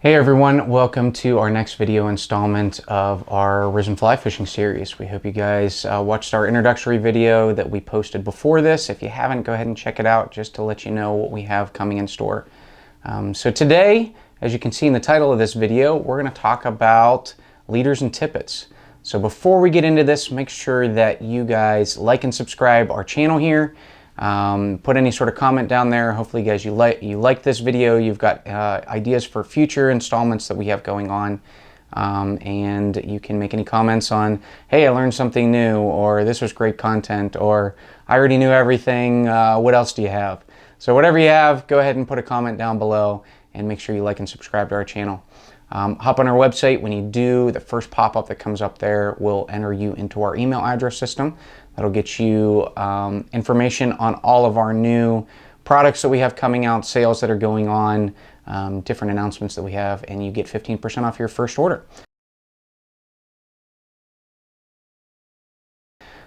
Hey everyone, welcome to our next video installment of our Risen Fly Fishing series. We hope you guys watched our introductory video that we posted before this. If you haven't, go ahead and check it out just to let you know what we have coming in store. So today, as you can see in the title of this video, we're going to talk about leaders and tippets. So before we get into this, make sure that you guys like and subscribe our channel here. Put any sort of comment down there. Hopefully guys you like this video. You've got ideas for future installments that we have going on, and you can make any comments on, hey, I learned something new, or this was great content, or I already knew everything, what else do you have? So whatever you have, go ahead and put a comment down below and make sure you like and subscribe to our channel. Hop on our website. When you do, the first pop-up that comes up there will enter you into our email address system. That'll get you information on all of our new products that we have coming out, sales that are going on, different announcements that we have, and you get 15% off your first order.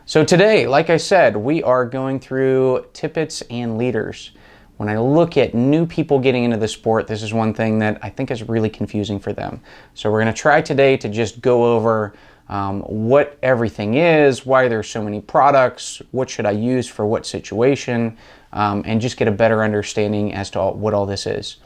So today, like I said, we are going through tippets and leaders. When I look at new people getting into the sport, this is one thing that I think is really confusing for them. So we're going to try today to just go over what everything is, why there's so many products, what should I use for what situation, and just get a better understanding as to what all this is.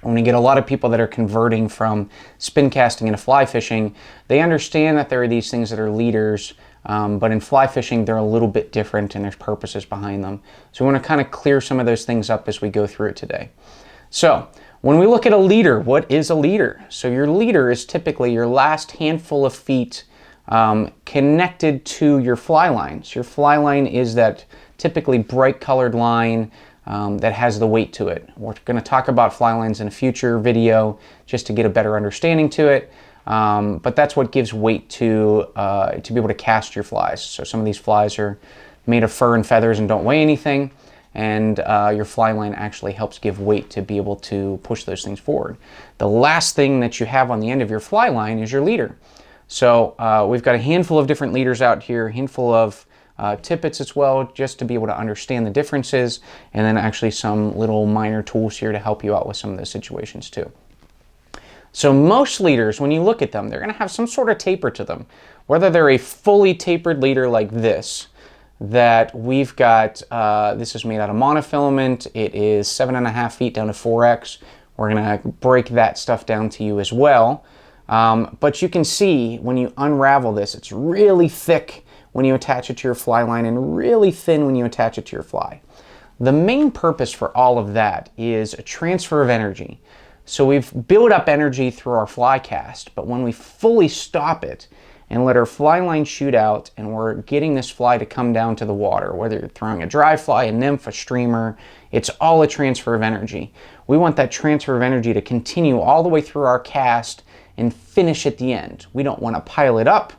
When we get a lot of people that are converting from spin casting into fly fishing, they understand that there are these things that are leaders, but in fly fishing they're a little bit different and there's purposes behind them. So we want to kind of clear some of those things up as we go through it today. So when we look at a leader, what is a leader? So your leader is typically your last handful of feet connected to your fly lines. Your fly line is that typically bright colored line that has the weight to it. We're going to talk about fly lines in a future video just to get a better understanding to it. But that's what gives weight to be able to cast your flies. So some of these flies are made of fur and feathers and don't weigh anything, and your fly line actually helps give weight to be able to push those things forward. The last thing that you have on the end of your fly line is your leader. So we've got a handful of different leaders out here, a handful of tippets as well, just to be able to understand the differences, and then actually some little minor tools here to help you out with some of those situations too. So most leaders, when you look at them, they're going to have some sort of taper to them. Whether they're a fully tapered leader like this, that we've got, this is made out of monofilament. It is 7.5 feet down to 4X. We're going to break that stuff down to you as well. But you can see when you unravel this, it's really thick when you attach it to your fly line and really thin when you attach it to your fly. The main purpose for all of that is a transfer of energy. So we've built up energy through our fly cast, but when we fully stop it and let our fly line shoot out and we're getting this fly to come down to the water, whether you're throwing a dry fly, a nymph, a streamer, it's all a transfer of energy. We want that transfer of energy to continue all the way through our cast and finish at the end. We don't want to pile it up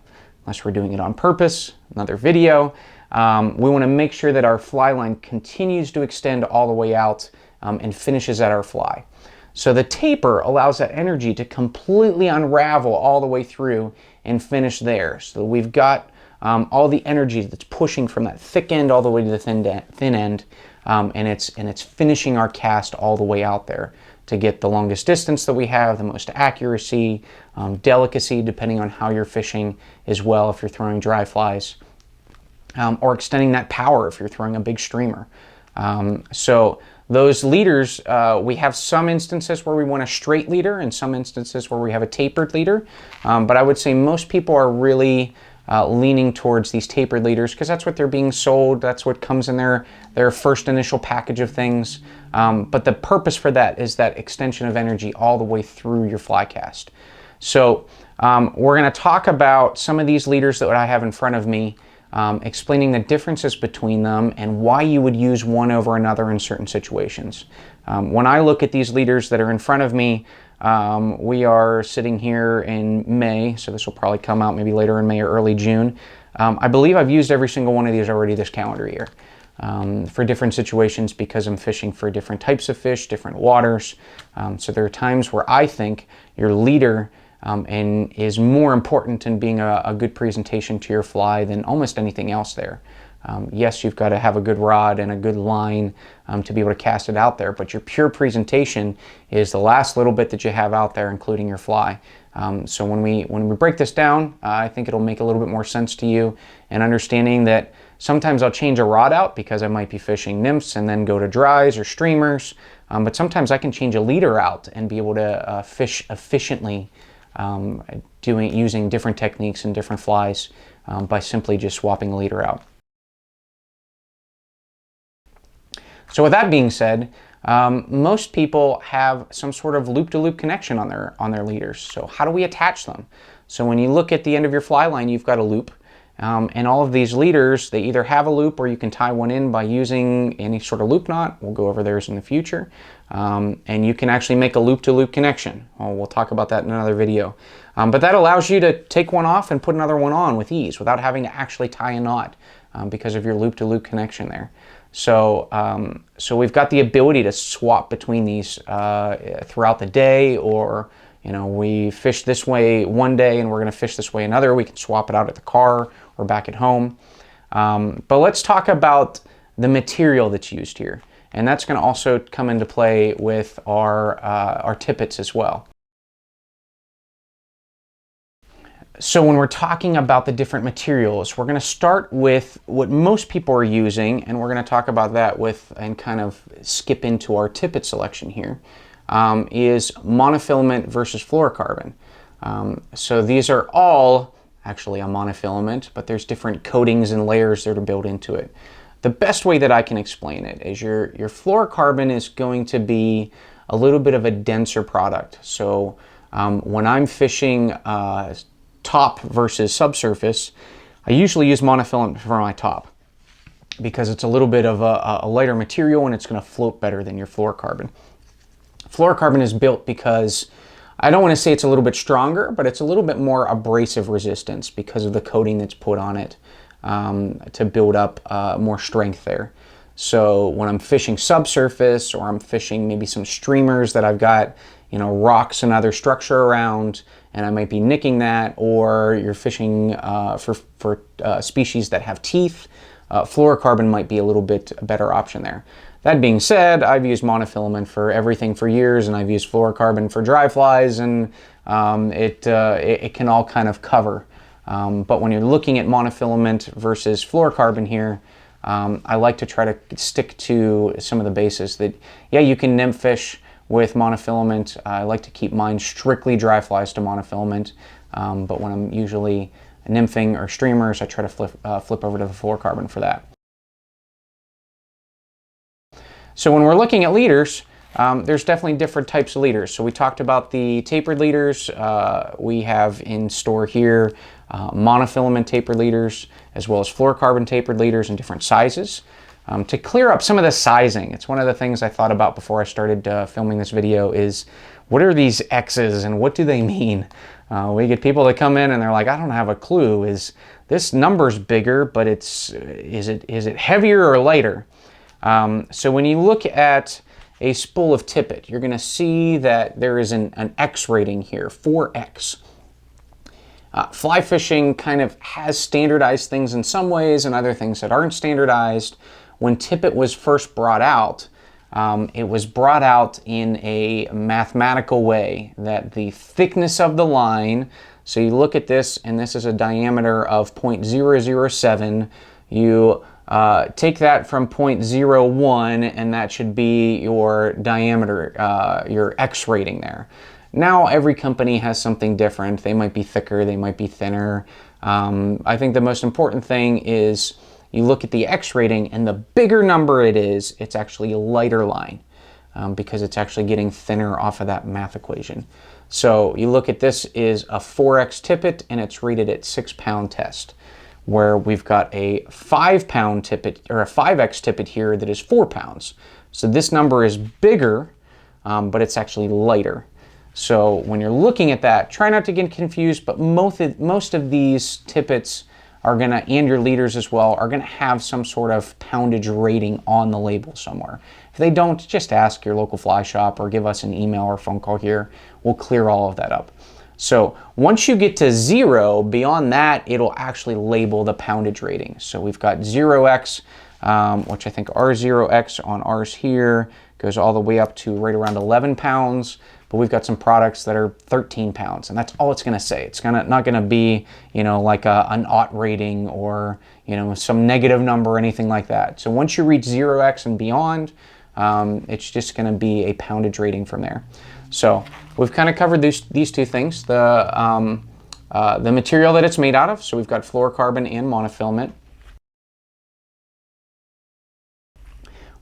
unless we're doing it on purpose, another video. We want to make sure that our fly line continues to extend all the way out and finishes at our fly. So the taper allows that energy to completely unravel all the way through and finish there. So we've got all the energy that's pushing from that thick end all the way to the thin end, and it's finishing our cast all the way out there to get the longest distance that we have, the most accuracy, delicacy, depending on how you're fishing as well if you're throwing dry flies, or extending that power if you're throwing a big streamer. So those leaders, we have some instances where we want a straight leader and some instances where we have a tapered leader. But I would say most people are really leaning towards these tapered leaders because that's what they're being sold. That's what comes in their first initial package of things. But the purpose for that is that extension of energy all the way through your fly cast. So we're going to talk about some of these leaders that I have in front of me, explaining the differences between them and why you would use one over another in certain situations. When I look at these leaders that are in front of me, we are sitting here in May, so this will probably come out maybe later in May or early June. I believe I've used every single one of these already this calendar year for different situations because I'm fishing for different types of fish, different waters. So there are times where I think your leader and is more important in being a good presentation to your fly than almost anything else there. Yes, you've got to have a good rod and a good line to be able to cast it out there, but your pure presentation is the last little bit that you have out there, including your fly. So when we break this down, I think it'll make a little bit more sense to you, and understanding that sometimes I'll change a rod out because I might be fishing nymphs and then go to dries or streamers, but sometimes I can change a leader out and be able to fish efficiently using different techniques and different flies by simply just swapping a leader out. So with that being said, most people have some sort of loop-to-loop connection on their leaders. So how do we attach them? So when you look at the end of your fly line, you've got a loop. And all of these leaders, they either have a loop or you can tie one in by using any sort of loop knot. We'll go over theirs in the future. And you can actually make a loop-to-loop connection. We'll talk about that in another video. But that allows you to take one off and put another one on with ease without having to actually tie a knot because of your loop-to-loop connection there. So, so we've got the ability to swap between these throughout the day, or we fish this way one day and we're going to fish this way another. We can swap it out at the car or back at home. But let's talk about the material that's used here, and that's going to also come into play with our tippets as well. So when we're talking about the different materials, we're going to start with what most people are using, and we're going to talk about that and kind of skip into our tippet selection here, is monofilament versus fluorocarbon. So these are all actually a monofilament, but there's different coatings and layers that are built into it. The best way that I can explain it is your fluorocarbon is going to be a little bit of a denser product. So when I'm fishing top versus subsurface, I usually use monofilament for my top because it's a little bit of a lighter material and it's going to float better than your fluorocarbon. Fluorocarbon is built because, I don't want to say it's a little bit stronger, but it's a little bit more abrasive resistance because of the coating that's put on it to build up more strength there. So when I'm fishing subsurface, or I'm fishing maybe some streamers that I've got rocks and other structure around, and I might be nicking that, or you're fishing for species that have teeth, fluorocarbon might be a little bit a better option there. That being said, I've used monofilament for everything for years, and I've used fluorocarbon for dry flies, and it can all kind of cover. But when you're looking at monofilament versus fluorocarbon here, I like to try to stick to some of the bases that, yeah, you can nymph fish with monofilament. I like to keep mine strictly dry flies to monofilament, but when I'm usually nymphing or streamers, I try to flip over to the fluorocarbon for that. So when we're looking at leaders, there's definitely different types of leaders. So we talked about the tapered leaders. We have in store here monofilament tapered leaders, as well as fluorocarbon tapered leaders in different sizes. To clear up some of the sizing, it's one of the things I thought about before I started filming this video is, what are these X's and what do they mean? We get people that come in and they're like, I don't have a clue. Is this number's bigger, but is it heavier or lighter? So when you look at a spool of tippet, you're going to see that there is an X rating here, 4X. Fly fishing kind of has standardized things in some ways and other things that aren't standardized. When tippet was first brought out, it was brought out in a mathematical way that the thickness of the line, so you look at this, and this is a diameter of 0.007, you take that from 0.01, and that should be your diameter, your X rating there. Now every company has something different. They might be thicker, they might be thinner. I think the most important thing is you look at the X rating, and the bigger number it is, it's actually a lighter line because it's actually getting thinner off of that math equation. So you look at this is a 4X tippet, and it's rated at 6-pound test, where we've got a 5-pound tippet, or a 5X tippet here that is 4 pounds. So this number is bigger, but it's actually lighter. So when you're looking at that, try not to get confused, but most of these tippets are gonna, and your leaders as well, are gonna have some sort of poundage rating on the label somewhere. If they don't, just ask your local fly shop or give us an email or phone call here. We'll clear all of that up. So once you get to 0, beyond that, it'll actually label the poundage rating. So we've got 0x, which I think R0X on ours here goes all the way up to right around 11 pounds. But we've got some products that are 13 pounds, and that's all it's going to say. It's not going to be, you know, like an aught rating or, you know, some negative number or anything like that. So once you reach 0x and beyond, it's just going to be a poundage rating from there. So we've kind of covered these two things, the material that it's made out of. So we've got fluorocarbon and monofilament.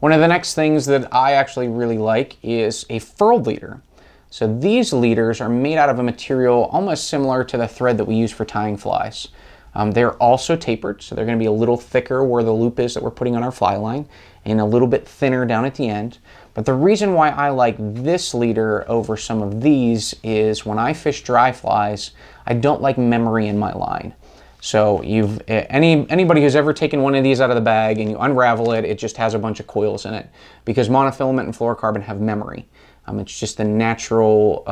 One of the next things that I actually really like is a furled leader. So these leaders are made out of a material almost similar to the thread that we use for tying flies. They're also tapered, so they're going to be a little thicker where the loop is that we're putting on our fly line, and a little bit thinner down at the end. But the reason why I like this leader over some of these is when I fish dry flies, I don't like memory in my line. So anybody who's ever taken one of these out of the bag and you unravel it, it just has a bunch of coils in it, because monofilament and fluorocarbon have memory. It's just the natural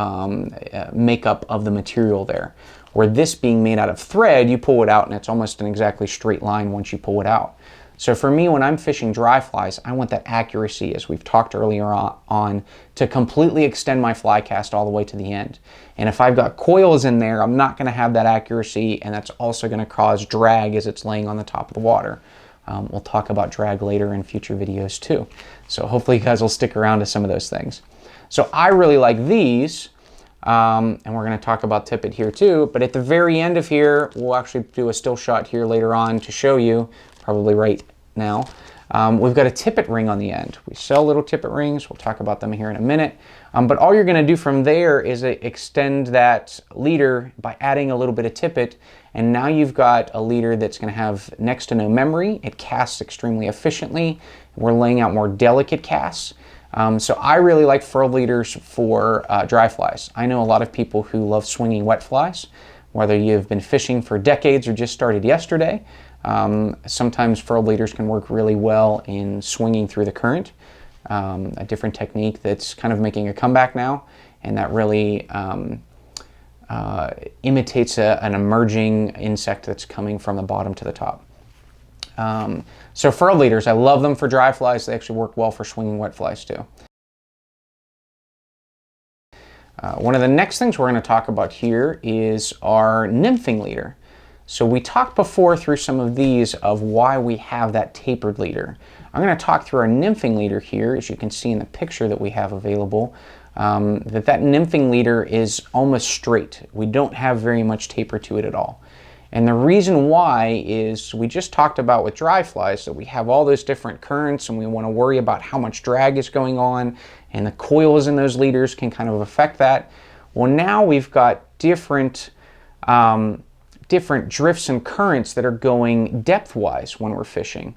makeup of the material there. Where this being made out of thread, you pull it out and it's almost an exactly straight line once you pull it out. So for me, when I'm fishing dry flies, I want that accuracy, as we've talked earlier on, to completely extend my fly cast all the way to the end. And if I've got coils in there, I'm not going to have that accuracy, and that's also going to cause drag as it's laying on the top of the water. We'll talk about drag later in future videos too. So hopefully you guys will stick around to some of those things. So I really like these, and we're going to talk about Tippet here too, but at the very end of here, we'll actually do a still shot here later on to show you, probably right now. We've got a Tippet ring on the end. We sell little Tippet rings. We'll talk about them here in a minute. But all you're going to do from there is extend that leader by adding a little bit of Tippet, and now you've got a leader that's going to have next to no memory. It casts extremely efficiently. We're laying out more delicate casts. So I really like furled leaders for dry flies. I know a lot of people who love swinging wet flies, whether you've been fishing for decades or just started yesterday. Sometimes furled leaders can work really well in swinging through the current, a different technique that's kind of making a comeback now, and that really imitates an emerging insect that's coming from the bottom to the top. So furled leaders, I love them for dry flies. They actually work well for swinging wet flies too. One of the next things we're going to talk about here is our nymphing leader. So we talked before through some of these of why we have that tapered leader. I'm going to talk through our nymphing leader here, as you can see in the picture that we have available, that nymphing leader is almost straight. We don't have very much taper to it at all. And the reason why is we just talked about with dry flies that we have all those different currents, and we want to worry about how much drag is going on, and the coils in those leaders can kind of affect that. Well, now we've got different drifts and currents that are going depth-wise when we're fishing.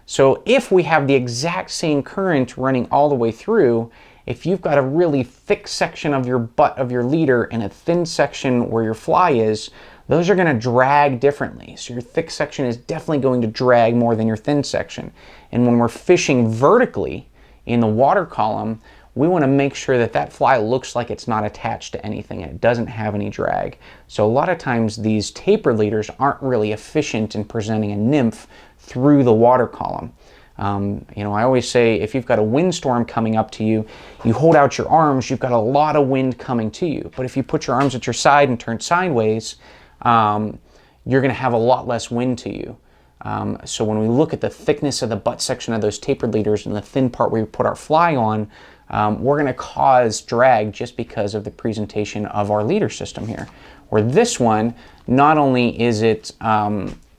So if we have the exact same current running all the way through, if you've got a really thick section of your butt of your leader and a thin section where your fly is, those are going to drag differently. So your thick section is definitely going to drag more than your thin section. And when we're fishing vertically in the water column, we want to make sure that that fly looks like it's not attached to anything and it doesn't have any drag. So a lot of times these taper leaders aren't really efficient in presenting a nymph through the water column. You know, I always say if you've got a windstorm coming up to you, you hold out your arms, you've got a lot of wind coming to you. But if you put your arms at your side and turn sideways, you're going to have a lot less wind to you. So when we look at the thickness of the butt section of those tapered leaders and the thin part where we put our fly on, we're going to cause drag just because of the presentation of our leader system here. Where this one, not only is it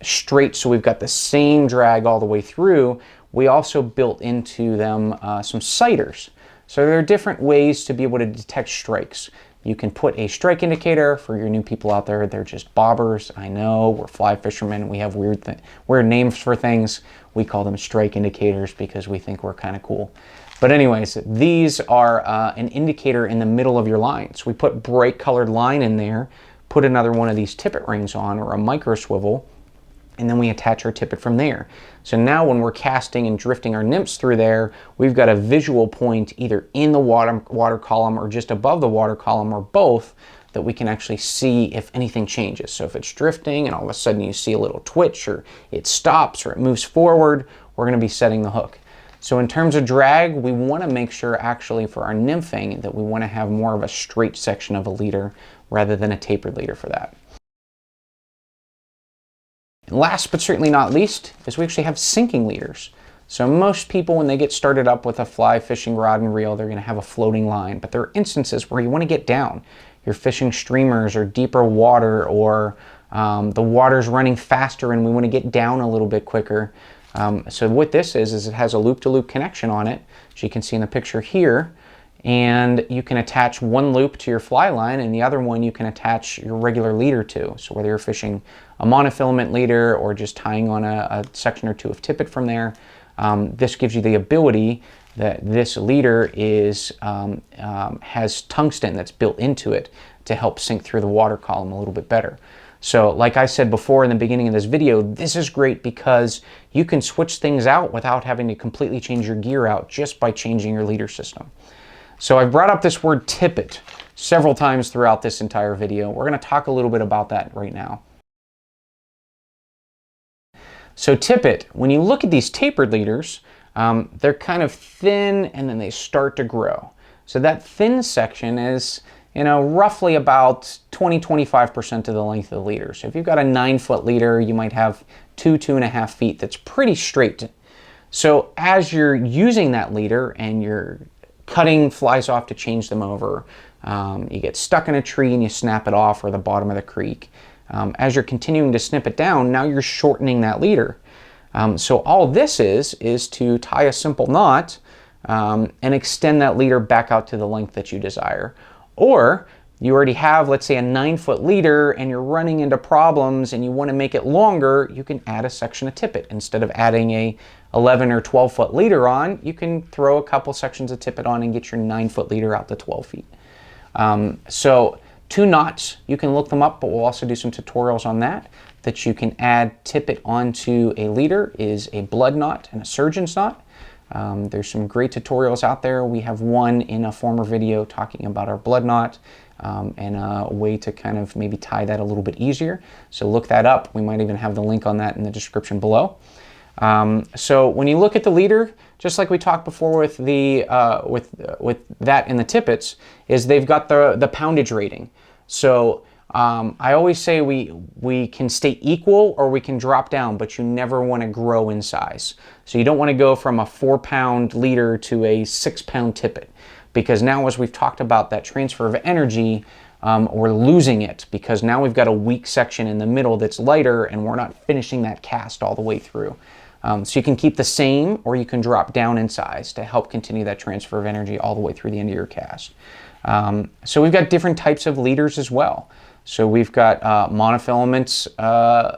straight, so we've got the same drag all the way through, we also built into them some sighters. So there are different ways to be able to detect strikes. You can put a strike indicator. For your new people out there, they're just bobbers. I know, we're fly fishermen. We have weird names for things. We call them strike indicators because we think we're kind of cool. But anyways, these are an indicator in the middle of your line. So we put bright colored line in there, put another one of these tippet rings on, or a micro swivel, and then we attach our tippet from there. So now when we're casting and drifting our nymphs through there, we've got a visual point either in the water column or just above the water column or both that we can actually see if anything changes. So if it's drifting and all of a sudden you see a little twitch, or it stops or it moves forward, we're going to be setting the hook. So in terms of drag, we want to make sure actually for our nymphing that we want to have more of a straight section of a leader rather than a tapered leader for that. And last but certainly not least is we actually have sinking leaders. So most people, when they get started up with a fly fishing rod and reel, they're going to have a floating line. But there are instances where you want to get down. You're fishing streamers or deeper water, or the water's running faster and we want to get down a little bit quicker. So what this is it has a loop-to-loop connection on it, as you can see in the picture here. And you can attach one loop to your fly line and the other one you can attach your regular leader to. So whether you're fishing a monofilament leader or just tying on a section or two of tippet from there, this gives you the ability that this leader has tungsten that's built into it to help sink through the water column a little bit better. So like I said before in the beginning of this video, this is great because you can switch things out without having to completely change your gear out just by changing your leader system. So I've brought up this word tippet several times throughout this entire video. We're going to talk a little bit about that right now. So tippet, when you look at these tapered leaders, they're kind of thin and then they start to grow. So that thin section is, roughly about 20-25% of the length of the leader. So if you've got a 9-foot leader, you might have 2.5 feet that's pretty straight. So as you're using that leader and you're cutting flies off to change them over, you get stuck in a tree and you snap it off, or the bottom of the creek. As you're continuing to snip it down, now you're shortening that leader. So all this is to tie a simple knot and extend that leader back out to the length that you desire. Or you already have, let's say, a 9-foot leader and you're running into problems and you want to make it longer, you can add a section of tippet. Instead of adding a 11 or 12-foot leader on, you can throw a couple sections of tippet on and get your 9-foot leader out to 12 feet. So 2 knots, you can look them up, but we'll also do some tutorials on that you can add tippet onto a leader is a blood knot and a surgeon's knot. There's some great tutorials out there. We have one in a former video talking about our blood knot and a way to kind of maybe tie that a little bit easier. So look that up. We might even have the link on that in the description below. So when you look at the leader, just like we talked before with the with that in the tippets, is they've got the poundage rating. So I always say we can stay equal or we can drop down, but you never want to grow in size. So you don't want to go from a 4-pound leader to a 6-pound tippet, because now, as we've talked about that transfer of energy, we're losing it because now we've got a weak section in the middle that's lighter and we're not finishing that cast all the way through. So you can keep the same or you can drop down in size to help continue that transfer of energy all the way through the end of your cast. So we've got different types of leaders as well. So we've got monofilament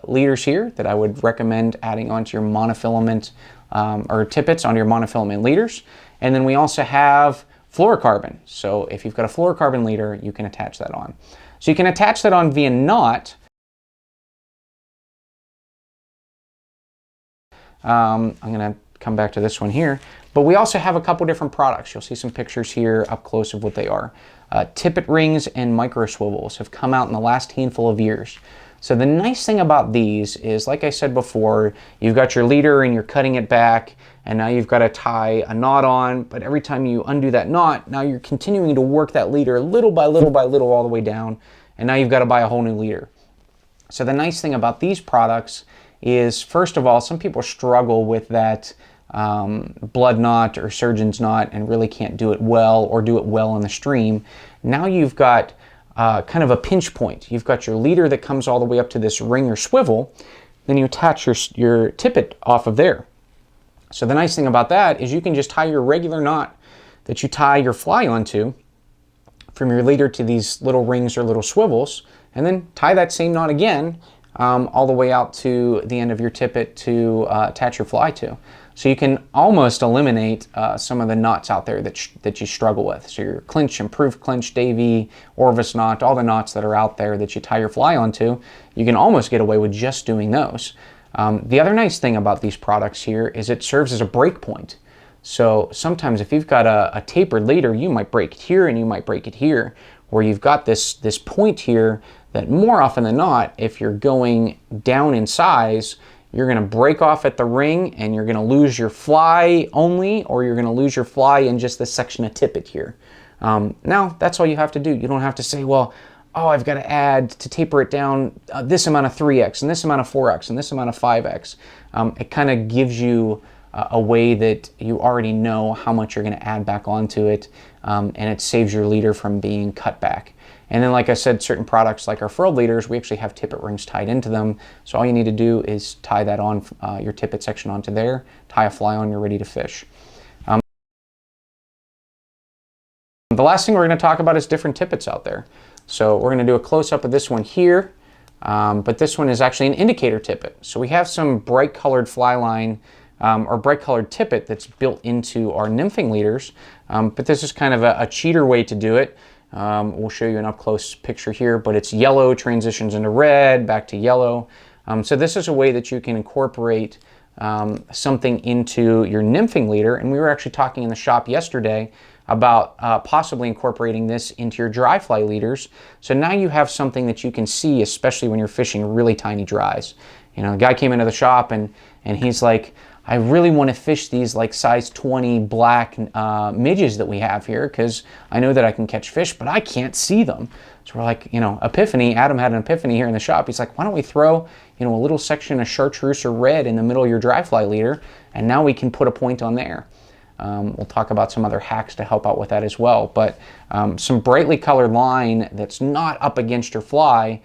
leaders here that I would recommend adding onto your monofilament or tippets onto your monofilament leaders. And then we also have fluorocarbon. So if you've got a fluorocarbon leader, you can attach that on. So you can attach that on via knot. I'm going to come back to this one here, but we also have a couple different products. You'll see some pictures here up close of what they are. Tippet rings and micro swivels have come out in the last handful of years. So the nice thing about these is, like I said before, you've got your leader and you're cutting it back, and now you've got to tie a knot on, but every time you undo that knot, now you're continuing to work that leader little by little by little all the way down, and now you've got to buy a whole new leader. So the nice thing about these products is, first of all, some people struggle with that blood knot or surgeon's knot and really can't do it well or do it well in the stream. Now you've got kind of a pinch point. You've got your leader that comes all the way up to this ring or swivel, then you attach your tippet off of there. So the nice thing about that is you can just tie your regular knot that you tie your fly onto from your leader to these little rings or little swivels, and then tie that same knot again all the way out to the end of your tippet to attach your fly to. So you can almost eliminate some of the knots out there that you struggle with. So your clinch, improved clinch, Davy, Orvis knot, all the knots that are out there that you tie your fly onto, you can almost get away with just doing those. The other nice thing about these products here is it serves as a break point. So sometimes if you've got a tapered leader, you might break it here and you might break it here. where you've got this point here that more often than not, if you're going down in size, you're going to break off at the ring and you're going to lose your fly only, or you're going to lose your fly in just this section of tippet here. Now, that's all you have to do. You don't have to say, well, oh, I've got to add to taper it down this amount of 3x and this amount of 4x and this amount of 5x. It kind of gives you a way that you already know how much you're going to add back onto it, and it saves your leader from being cut back. And then, like I said, certain products like our Furled Leaders, we actually have tippet rings tied into them. So all you need to do is tie that on, your tippet section onto there, tie a fly on, you're ready to fish. The last thing we're going to talk about is different tippets out there. So we're going to do a close-up of this one here, but this one is actually an indicator tippet. So we have some bright colored fly line or bright colored tippet that's built into our nymphing leaders, but this is kind of a cheater way to do it. We'll show you an up-close picture here, but it's yellow, transitions into red, back to yellow. So this is a way that you can incorporate something into your nymphing leader, and we were actually talking in the shop yesterday about possibly incorporating this into your dry fly leaders. So now you have something that you can see, especially when you're fishing really tiny dries. You know, a guy came into the shop and he's like, I really want to fish these like size 20 black midges that we have here because I know that I can catch fish, but I can't see them. So we're like, you know, epiphany. Adam had an epiphany here in the shop. He's like, why don't we throw, you know, a little section of chartreuse or red in the middle of your dry fly leader, and now we can put a point on there. We'll talk about some other hacks to help out with that as well. But some brightly colored line that's not up against your fly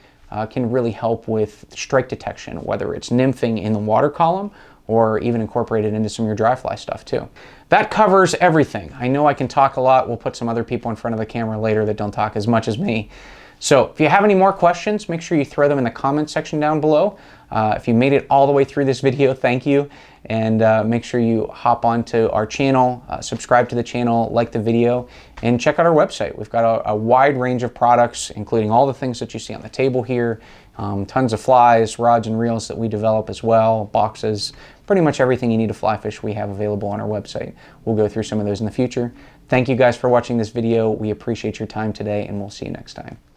can really help with strike detection, whether it's nymphing in the water column or even incorporate it into some of your dry fly stuff too. That covers everything. I know I can talk a lot. We'll put some other people in front of the camera later that don't talk as much as me. So if you have any more questions, make sure you throw them in the comment section down below. If you made it all the way through this video, thank you. And make sure you hop onto our channel, subscribe to the channel, like the video, and check out our website. We've got a wide range of products, including all the things that you see on the table here, tons of flies, rods and reels that we develop as well, boxes, pretty much everything you need to fly fish we have available on our website. We'll go through some of those in the future. Thank you guys for watching this video. We appreciate your time today, and we'll see you next time.